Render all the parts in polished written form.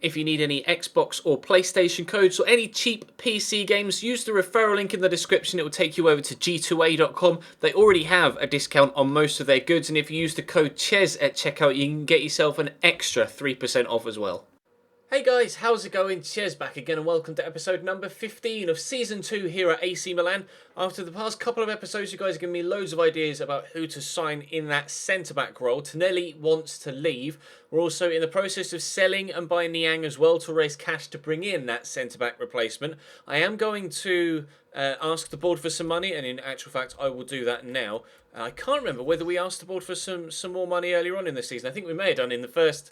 If you need any Xbox or PlayStation codes or any cheap PC games, use the referral link in the description. It will take you over to g2a.com. They already have a discount on most of their goods, and if you use the code CHES at checkout, you can get yourself an extra 3% off as well. Hey guys, how's it going? Ches back again and welcome to episode number 15 of Season 2 here at AC Milan. After the past couple of episodes, you guys have given me loads of ideas about who to sign in that centre-back role. Tonelli wants to leave. We're also in the process of selling and buying Niang as well to raise cash to bring in that centre-back replacement. I am going to ask the board for some money, and in actual fact, I will do that now. I can't remember whether we asked the board for some more money earlier on in the season. I think we may have done in the first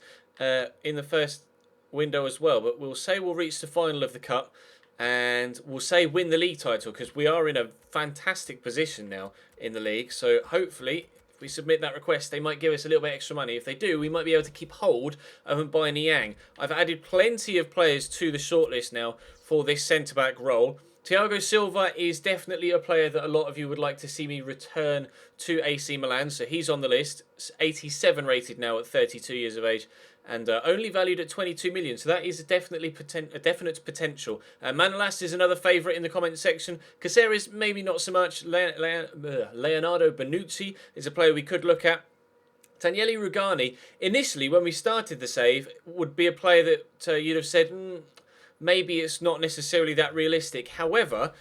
window as well, but we'll say we'll reach the final of the cup and we'll say win the league title, because we are in a fantastic position now in the league. So hopefully if we submit that request, they might give us a little bit extra money. If they do, we might be able to keep hold of Mbaye Niang. I've added plenty of players to the shortlist now for this centre-back role. Thiago Silva is definitely a player that a lot of you would like to see me return to AC Milan, so he's on the list. 87 rated now at 32 years of age, and only valued at 22 million, so that is definitely a definite potential. Manolas is another favourite in the comment section. Caceres, maybe not so much. Leonardo Bonucci is a player we could look at. Daniele Rugani, initially when we started the save, would be a player that you'd have said, maybe it's not necessarily that realistic. However,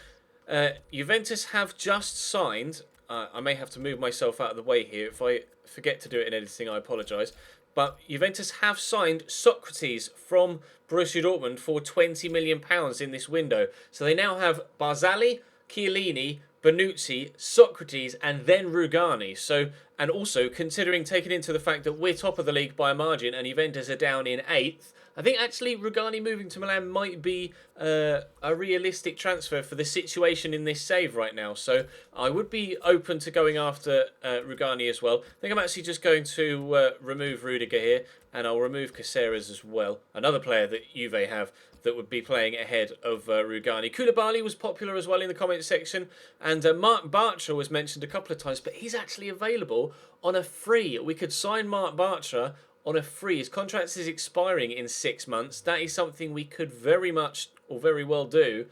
Juventus have just signed, I may have to move myself out of the way here. If I forget to do it in editing, I apologise. But Juventus have signed Socrates from Borussia Dortmund for £20 million in this window. So they now have Barzagli, Chiellini, Bonucci, Socrates, and then Rugani. So, and also considering taking into the fact that we're top of the league by a margin and Juventus are down in 8th, I think actually Rugani moving to Milan might be a realistic transfer for the situation in this save right now. So I would be open to going after Rugani as well. I think I'm actually just going to remove Rudiger here, and I'll remove Caceres as well. Another player that Juve have that would be playing ahead of Rugani. Koulibaly was popular as well in the comment section, and Mark Bartra was mentioned a couple of times, but he's actually available on a free. We could sign Mark Bartra on a free. His contract is expiring in 6 months. That is something we could very much or very well do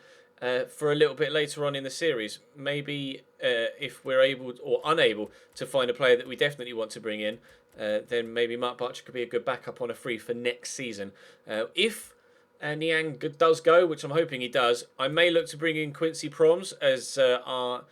for a little bit later on in the series. Maybe if we're able or unable to find a player that we definitely want to bring in, then maybe Mark Bartra could be a good backup on a free for next season. If Niang does go, which I'm hoping he does, I may look to bring in Quincy Promes as our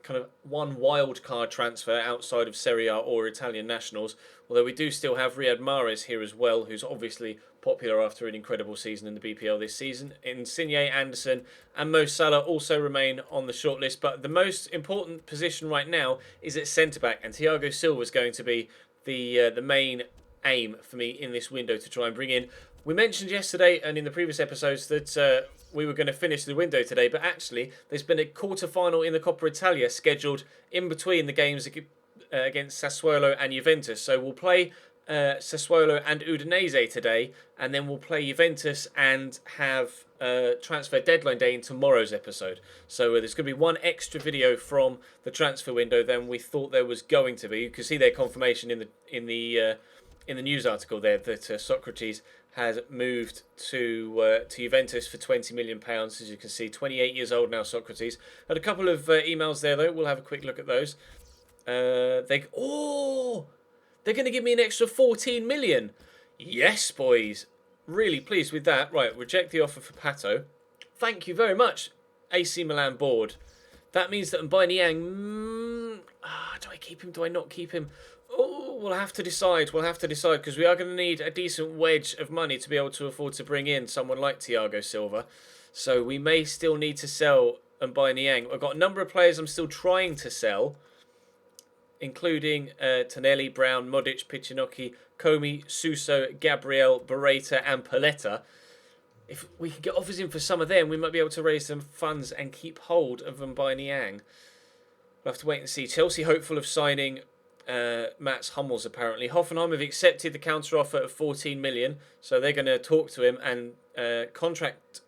kind of one wild card transfer outside of Serie A or Italian nationals, although we do still have Riyad Mahrez here as well, who's obviously popular after an incredible season in the BPL this season. Insigne, Anderson and Mo Salah also remain on the shortlist, but the most important position right now is at centre-back, and Thiago Silva is going to be the main aim for me in this window to try and bring in. We mentioned yesterday and in the previous episodes that we were going to finish the window today, but actually there's been a quarter-final in the Coppa Italia scheduled in between the games against Sassuolo and Juventus. So we'll play Sassuolo and Udinese today, and then we'll play Juventus and have transfer deadline day in tomorrow's episode. So there's going to be one extra video from the transfer window than we thought there was going to be. You can see their confirmation in the news article there that Socrates has moved to Juventus for £20 million. As you can see, 28 years old now, Socrates. Had a couple of emails there, though. We'll have a quick look at those. They're going to give me an extra 14 million. Yes, boys. Really pleased with that. Right, reject the offer for Pato. Thank you very much, AC Milan board. That means that Mbaye Niang... do I keep him? Do I not keep him? Oh, we'll have to decide. We'll have to decide, because we are going to need a decent wedge of money to be able to afford to bring in someone like Thiago Silva. So we may still need to sell Mbaye Niang. I've got a number of players I'm still trying to sell, including Tonelli, Brown, Modic, Piccinocchi, Comey, Suso, Gabriel, Barreta and Paletta. If we can get offers in for some of them, we might be able to raise some funds and keep hold of Mbaye Niang. We'll have to wait and see. Chelsea hopeful of signing Mats Hummels, apparently. Hoffenheim have accepted the counter offer of 14 million, so they're going to talk to him and contract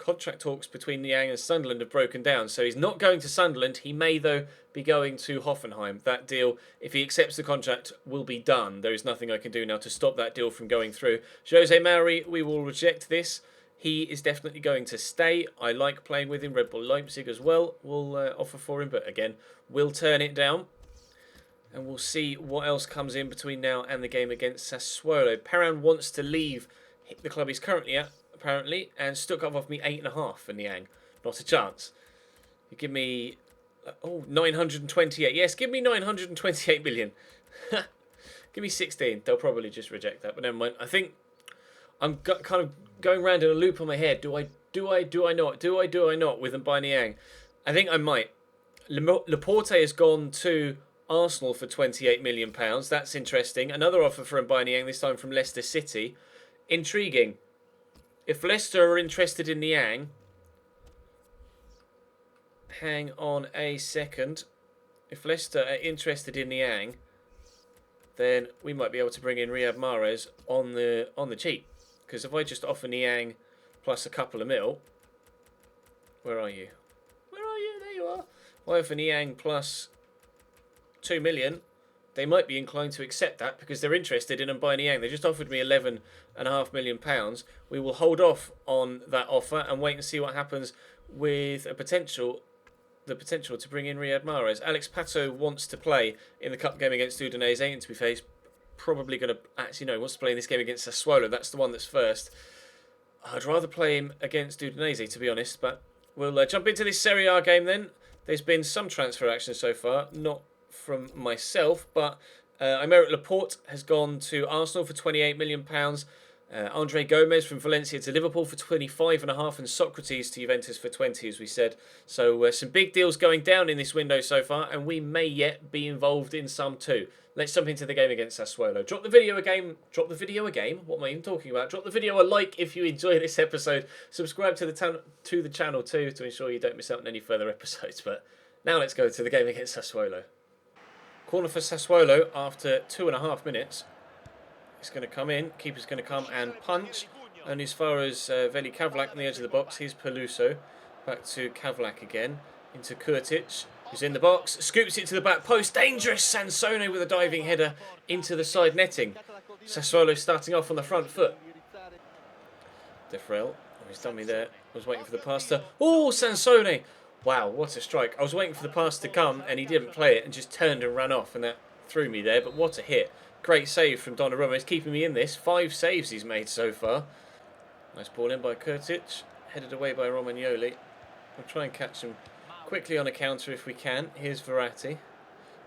contract talks between Niang and Sunderland have broken down, so he's not going to Sunderland. He may, though, be going to Hoffenheim. That deal, if he accepts the contract, will be done. There is nothing I can do now to stop that deal from going through. Jose Mari, we will reject this. He is definitely going to stay. I like playing with him. Red Bull Leipzig as well will offer for him, but again, we'll turn it down. And we'll see what else comes in between now and the game against Sassuolo. Perrin wants to leave the club he's currently at, apparently, and Stuttgart offered me 8.5 for Niang. Not a chance. You give me 928. Yes, give me 928 million. Give me 16. They'll probably just reject that, but never mind. I think I'm kind of going round in a loop on my head. Do I not with them by Niang? I think I might. Laporte has gone to Arsenal for £28 million. That's interesting. Another offer for Niang, this time from Leicester City. Intriguing. If Leicester are interested in Niang, hang on a second. If Leicester are interested in Niang, then we might be able to bring in Riyad Mahrez on the cheap. Because if I just offer Niang plus a couple of mil, where are you? Where are you? There you are. If I offer Niang plus 2 million, they might be inclined to accept that because they're interested in Niang. They just offered me £11.5 million. We will hold off on that offer and wait and see what happens with the potential to bring in Riyad Mahrez. Alex Pato wants to play in the cup game against Udinese, and to be fair, he's probably going to wants to play in this game against Sassuolo. That's the one that's first. I'd rather play him against Udinese, to be honest, but we'll jump into this Serie A game then. There's been some transfer action so far, not from myself, but Aymeric Laporte has gone to Arsenal for £28 million. Andre Gomez from Valencia to Liverpool for 25.5, and Socrates to Juventus for 20, as we said. So some big deals going down in this window so far, and we may yet be involved in some too. Let's jump into the game against Sassuolo. Drop the video a game. What am I even talking about? Drop the video a like if you enjoy this episode. Subscribe to the channel too to ensure you don't miss out on any further episodes. But now let's go to the game against Sassuolo. Corner for Sassuolo after 2.5 minutes. It's going to come in. Keeper's going to come and punch. And as far as Veli Kavlak on the edge of the box, here's Peluso. Back to Kavlak again. Into Kurtic, who's in the box. Scoops it to the back post. Dangerous! Sansone with a diving header into the side netting. Sassuolo starting off on the front foot. Defrel. He's done me there. I was waiting for the pass to... Oh, Sansone! Wow, what a strike. I was waiting for the pass to come and he didn't play it and just turned and ran off, and that threw me there. But what a hit. Great save from Donnarumma. He's keeping me in this. 5 saves he's made so far. Nice ball in by Kurtic. Headed away by Romagnoli. We'll try and catch him quickly on a counter if we can. Here's Verratti.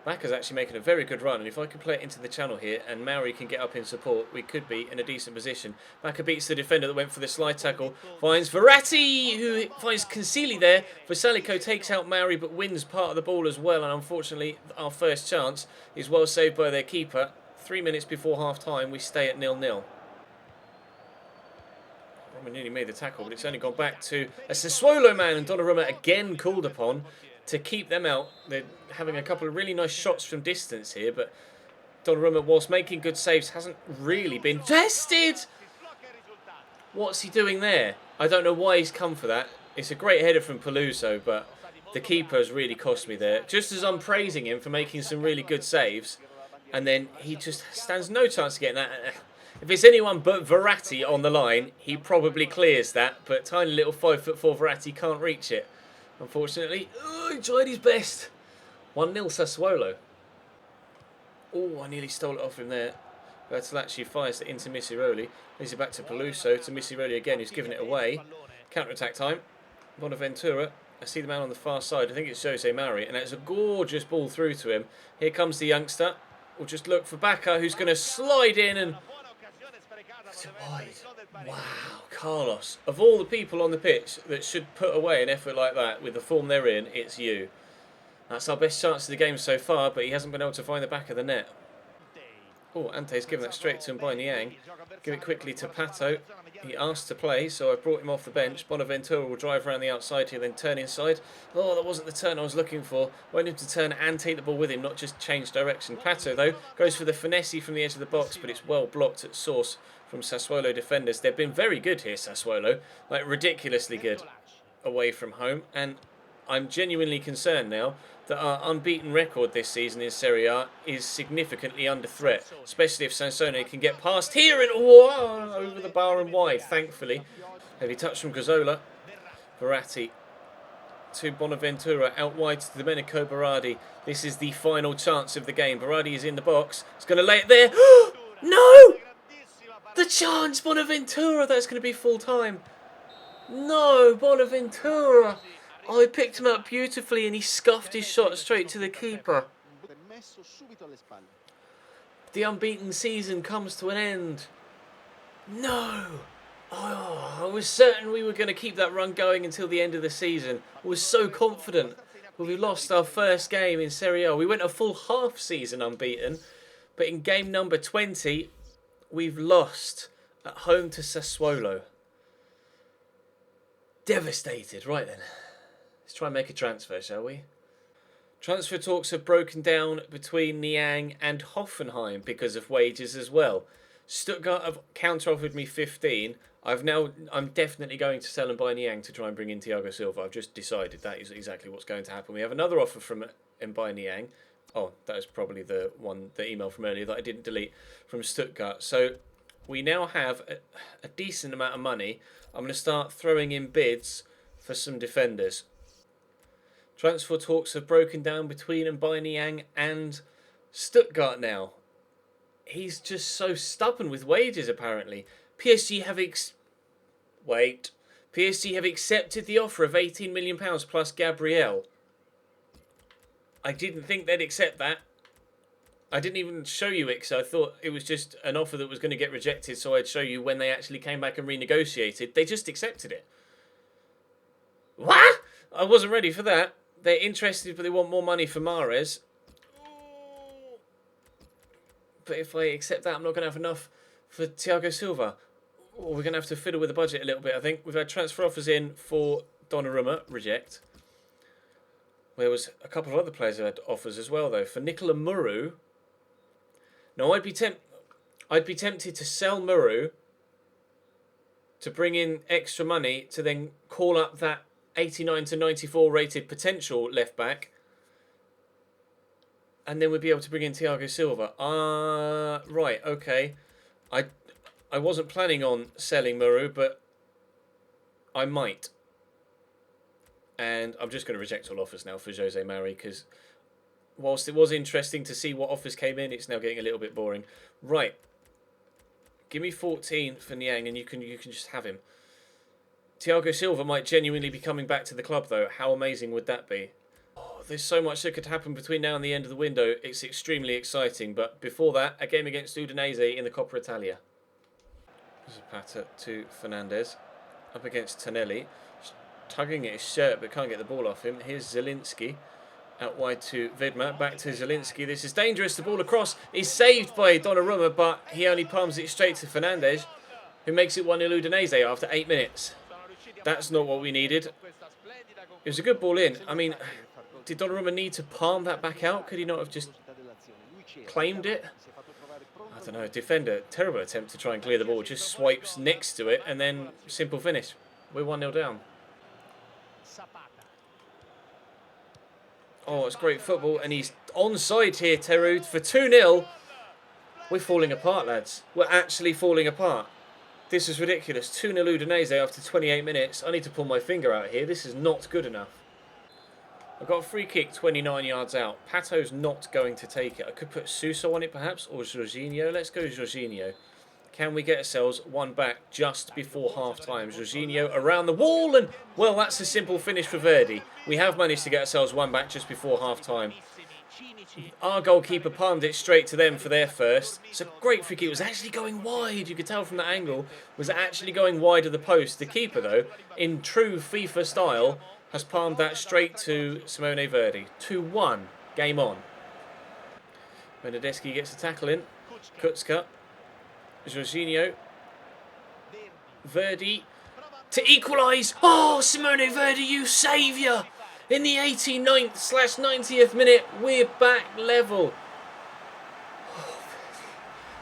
Bacca's actually making a very good run, and if I can play it into the channel here and Mauri can get up in support, we could be in a decent position. Bacca beats the defender that went for the slide tackle. Finds Verratti, who finds Cancili there. Vasalico takes out Mauri but wins part of the ball as well, and unfortunately our first chance is well saved by their keeper. 3 minutes before half-time, we stay at 0-0. Romagnoli made the tackle, but it's only gone back to a Sassuolo man, and Donnarumma again called upon to keep them out. They're having a couple of really nice shots from distance here, but Donnarumma, whilst making good saves, hasn't really been tested. What's he doing there? I don't know why he's come for that. It's a great header from Peluso, but the keeper has really cost me there. Just as I'm praising him for making some really good saves, and then he just stands no chance of getting that. If it's anyone but Verratti on the line, he probably clears that, but tiny little 5'4" Verratti can't reach it. Unfortunately, he tried his best. 1-0 Sassuolo. Oh, I nearly stole it off him there. Bertolacci fires it into Missiroli. Leaves it back to Peluso, to Missiroli again, who's given it away. Counter-attack time. Bonaventura. I see the man on the far side. I think it's Jose Mari, and it's a gorgeous ball through to him. Here comes the youngster. We'll just look for Bacca, who's going to slide in and... That's it wide. Wow, Carlos. Of all the people on the pitch that should put away an effort like that with the form they're in, it's you. That's our best chance of the game so far, but he hasn't been able to find the back of the net. Oh, Ante's given that straight to Niang. Give it quickly to Pato. He asked to play, so I brought him off the bench. Bonaventura will drive around the outside here, then turn inside. Oh, that wasn't the turn I was looking for. Want him to turn and take the ball with him, not just change direction. Pato, though, goes for the finesse from the edge of the box, but it's well blocked at source from Sassuolo defenders. They've been very good here, Sassuolo. Like, ridiculously good away from home. And I'm genuinely concerned now that our unbeaten record this season in Serie A is significantly under threat, especially if Sansone can get past here and whoa, over the bar and wide, thankfully. Heavy touch from Gazzola. Verratti to Bonaventura, out wide to Domenico Berardi. This is the final chance of the game. Berardi is in the box. He's going to lay it there. No! The chance, Bonaventura. That's going to be full time. No, Bonaventura. Oh, he picked him up beautifully and he scuffed his shot straight to the keeper. The unbeaten season comes to an end. No! Oh, I was certain we were going to keep that run going until the end of the season. I was so confident. But we lost our first game in Serie A. We went a full half season unbeaten. But in game number 20, we've lost at home to Sassuolo. Devastated. Right then. Let's try and make a transfer, shall we? Transfer talks have broken down between Niang and Hoffenheim because of wages as well. Stuttgart have counter-offered me 15. I'm definitely going to sell and buy Niang to try and bring in Thiago Silva. I've just decided that is exactly what's going to happen. We have another offer from Mbai Niang. Oh, that is probably the email from earlier that I didn't delete from Stuttgart. So we now have a decent amount of money. I'm going to start throwing in bids for some defenders. Transfer talks have broken down between Mbai Niang and Stuttgart now. He's just so stubborn with wages, apparently. PSG have accepted the offer of £18 million plus Gabriel. I didn't think they'd accept that. I didn't even show you it, because I thought it was just an offer that was going to get rejected, so I'd show you when they actually came back and renegotiated. They just accepted it. What? I wasn't ready for that. They're interested, but they want more money for Mahrez. But if I accept that, I'm not going to have enough for Thiago Silva. We're going to have to fiddle with the budget a little bit, I think. We've had transfer offers in for Donnarumma, reject. There was a couple of other players who had offers as well, though. For Nicola Muru. Now, I'd be tempted to sell Muru to bring in extra money to then call up that 89 to 94 rated potential left back, and then we'd be able to bring in Thiago Silva. Right, okay. I wasn't planning on selling Muru, but I might. And I'm just going to reject all offers now for Jose Mari, because whilst it was interesting to see what offers came in, it's now getting a little bit boring. Right. Give me 14 for Niang, and you can just have him. Thiago Silva might genuinely be coming back to the club, though. How amazing would that be? Oh, there's so much that could happen between now and the end of the window. It's extremely exciting. But before that, a game against Udinese in the Coppa Italia. Zapata to Fernandez. Up against Tonelli. Tugging at his shirt, but can't get the ball off him. Here's Zielinski. Out wide to Vidma. Back to Zielinski. This is dangerous. The ball across is saved by Donnarumma, but he only palms it straight to Fernandez, who makes it 1-0 Udinese after 8 minutes. That's not what we needed. It was a good ball in. I mean, did Donnarumma need to palm that back out? Could he not have just claimed it? I don't know. Defender, terrible attempt to try and clear the ball. Just swipes next to it and then simple finish. We're 1-0 down. Oh, it's great football. And he's onside here, Terud, for 2-0. We're falling apart, lads. We're actually falling apart. This is ridiculous. 2-0 Udinese after 28 minutes. I need to pull my finger out here. This is not good enough. I've got a free kick 29 yards out. Pato's not going to take it. I could put Suso on it perhaps, or Jorginho. Let's go Jorginho. Can we get ourselves one back just before half-time? Jorginho around the wall, and, well, that's a simple finish for Verdi. We have managed to get ourselves one back just before half-time. Our goalkeeper palmed it straight to them for their first. It's a great free kick. It was actually going wide. You could tell from that angle. It was actually going wide of the post. The keeper, though, in true FIFA style, has palmed that straight to Simone Verdi. 2-1. Game on. Benedeschi gets a tackle in. Kutzka. Jorginho. Verdi. To equalise. Oh, Simone Verdi, you saviour. In the 89th/90th minute, we're back level.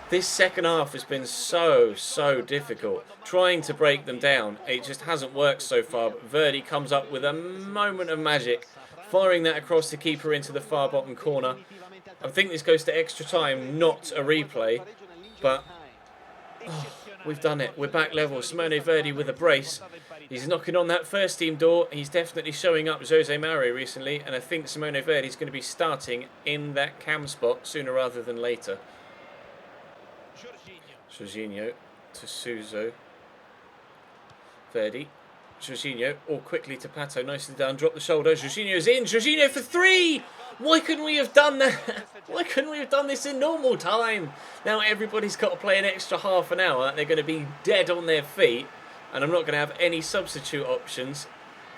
This second half has been so difficult. Trying to break them down, it just hasn't worked so far. But Verdi comes up with a moment of magic, firing that across the keeper into the far bottom corner. I think this goes to extra time, not a replay. But we've done it. We're back level. Simone Verdi with a brace. He's knocking on that first team door. He's definitely showing up Jose Mourinho recently. And I think Simone Verdi is going to be starting in that cam spot sooner rather than later. Jorginho to Suso. Verdi. Jorginho all quickly to Pato. Nicely done. Drop the shoulder. Jorginho's in. Jorginho for 3! Why couldn't we have done that? Why couldn't we have done this in normal time? Now everybody's got to play an extra half an hour. They're going to be dead on their feet. And I'm not going to have any substitute options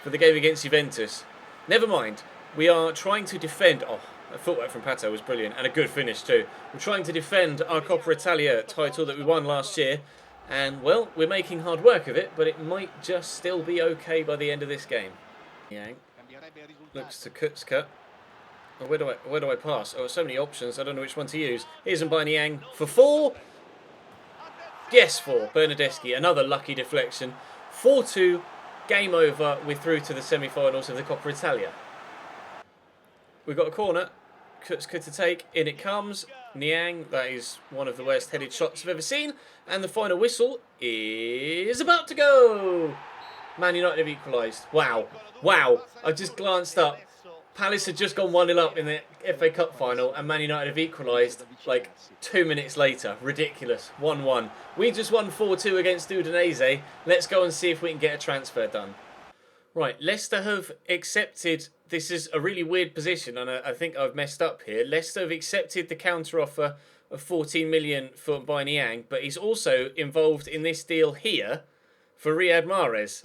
for the game against Juventus. Never mind. We are trying to defend... Oh, a footwork from Pato was brilliant. And a good finish too. We're trying to defend our Coppa Italia title that we won last year. And, well, we're making hard work of it. But it might just still be okay by the end of this game. Yang. Looks to Kutzka. Oh, where do I pass? Oh, so many options. I don't know which one to use. Here's Yang for 4. Yes, 4. Bernardeschi. Another lucky deflection. 4-2. Game over. We're through to the semi-finals of the Coppa Italia. We've got a corner. Kutzka to take. In it comes. Niang. That is one of the worst headed shots I've ever seen. And the final whistle is about to go. Man United have equalised. Wow. Wow. I just glanced up. Palace had just gone 1-0 up in the FA Cup final and Man United have equalised like 2 minutes later. Ridiculous. 1-1. We just won 4-2 against Udinese. Let's go and see if we can get a transfer done. Right, Leicester have accepted... This is a really weird position and I think I've messed up here. Leicester have accepted the counter offer of 14 million for Niang, but he's also involved in this deal here for Riyad Mahrez.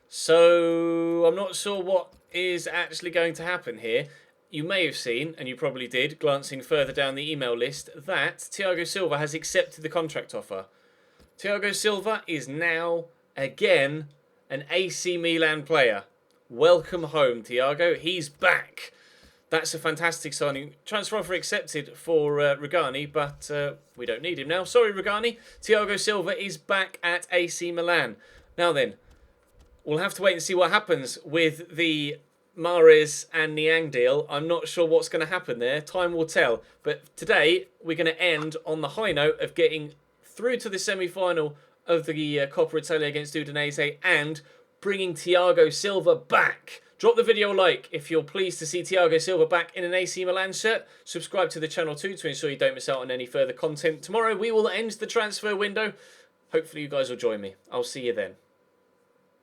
So I'm not sure what is actually going to happen here. You may have seen, and you probably did, glancing further down the email list, that Thiago Silva has accepted the contract offer. Thiago Silva is now, again, an AC Milan player. Welcome home, Thiago. He's back. That's a fantastic signing. Transfer offer accepted for Rugani, but we don't need him now. Sorry, Rugani. Thiago Silva is back at AC Milan. Now then, we'll have to wait and see what happens with the Mahrez and Niang deal. I'm not sure what's going to happen there. Time will tell. But today, we're going to end on the high note of getting through to the semi-final of the Coppa Italia against Udinese and bringing Thiago Silva back. Drop the video a like if you're pleased to see Thiago Silva back in an AC Milan shirt. Subscribe to the channel too to ensure you don't miss out on any further content. Tomorrow, we will end the transfer window. Hopefully, you guys will join me. I'll see you then.